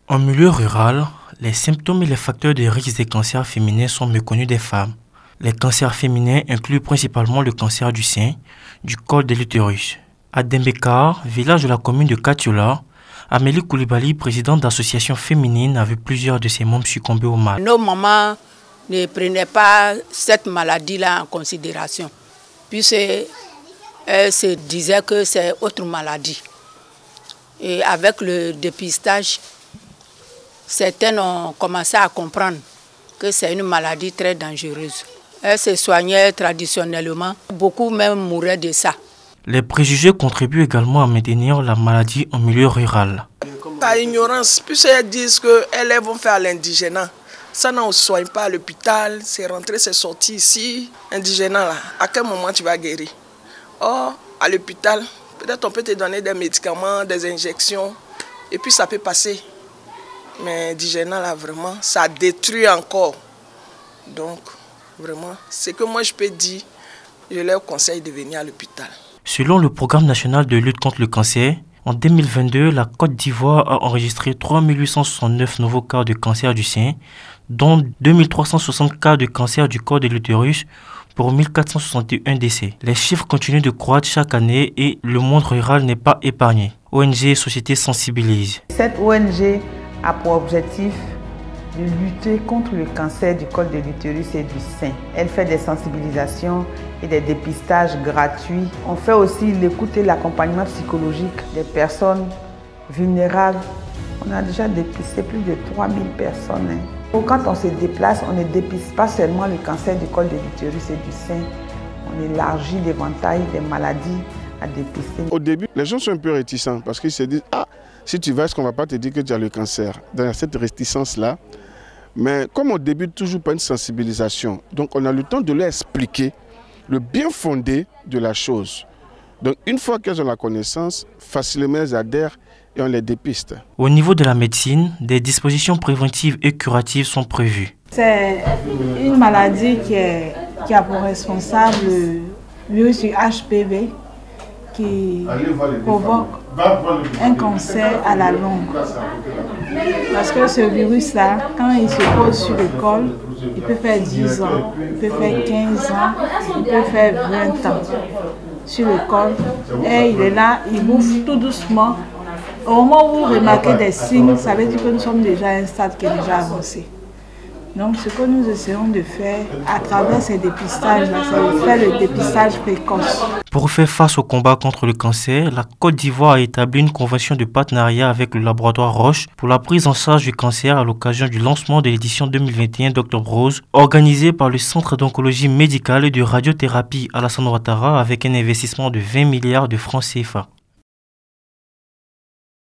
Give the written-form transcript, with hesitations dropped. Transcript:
En milieu rural, les symptômes et les facteurs de risque des cancers féminins sont méconnus des femmes. Les cancers féminins incluent principalement le cancer du sein, du col de l'utérus. À Dembekar, village de la commune de Katiola, Amélie Koulibaly, présidente d'association féminine, a vu plusieurs de ses membres succomber au mal. Nos mamans ne prenaient pas cette maladie-là en considération, puisqu'elles se disaient que c'est autre maladie. Et avec le dépistage, certaines ont commencé à comprendre que c'est une maladie très dangereuse. Elles se soignaient traditionnellement, beaucoup même mouraient de ça. Les préjugés contribuent également à maintenir la maladie en milieu rural. Par ignorance, puisqu'elles disent qu'elles vont faire l'indigénat. Ça, on ne soigne pas à l'hôpital, c'est rentré, c'est sorti ici. Indigénat, là, à quel moment tu vas guérir? Or, à l'hôpital, peut-être on peut te donner des médicaments, des injections, et puis ça peut passer. Mais indigénat, là, vraiment, ça détruit encore. Donc, vraiment, c'est que moi je peux dire, je leur conseille de venir à l'hôpital. Selon le programme national de lutte contre le cancer, en 2022, la Côte d'Ivoire a enregistré 3869 nouveaux cas de cancer du sein, dont 2360 cas de cancer du col de l'utérus pour 1461 décès. Les chiffres continuent de croître chaque année et le monde rural n'est pas épargné. ONG et société sensibilisent. Cette ONG a pour objectif de lutter contre le cancer du col de l'utérus et du sein. Elle fait des sensibilisations et des dépistages gratuits. On fait aussi l'écoute et l'accompagnement psychologique des personnes vulnérables. On a déjà dépisté plus de 3000 personnes. Quand on se déplace, on ne dépiste pas seulement le cancer du col de l'utérus et du sein. On élargit l'éventail des maladies à dépister. Au début, les gens sont un peu réticents parce qu'ils se disent « Ah, si tu vas, est-ce qu'on ne va pas te dire que tu as le cancer ?» Dans cette réticence-là. Mais comme on débute toujours par une sensibilisation, donc on a le temps de leur expliquer le bien fondé de la chose. Donc une fois qu'elles ont la connaissance, facilement elles adhèrent et on les dépiste. Au niveau de la médecine, des dispositions préventives et curatives sont prévues. C'est une maladie qui a pour responsable le virus du HPV qui provoque un cancer à la longue. Parce que ce virus-là, quand il se pose sur le col, il peut faire 10 ans, il peut faire 15 ans, il peut faire 20 ans sur le col. Et il est là, il bouffe tout doucement. Au moment où vous remarquez des signes, ça veut dire que nous sommes déjà à un stade qui est déjà avancé. Donc ce que nous essayons de faire à travers ces dépistages-là, c'est de faire le dépistage précoce. Pour faire face au combat contre le cancer, la Côte d'Ivoire a établi une convention de partenariat avec le laboratoire Roche pour la prise en charge du cancer à l'occasion du lancement de l'édition 2021 d'Octobre Rose, organisée par le Centre d'oncologie médicale et de radiothérapie Alassane Ouattara avec un investissement de 20 milliards de francs CFA.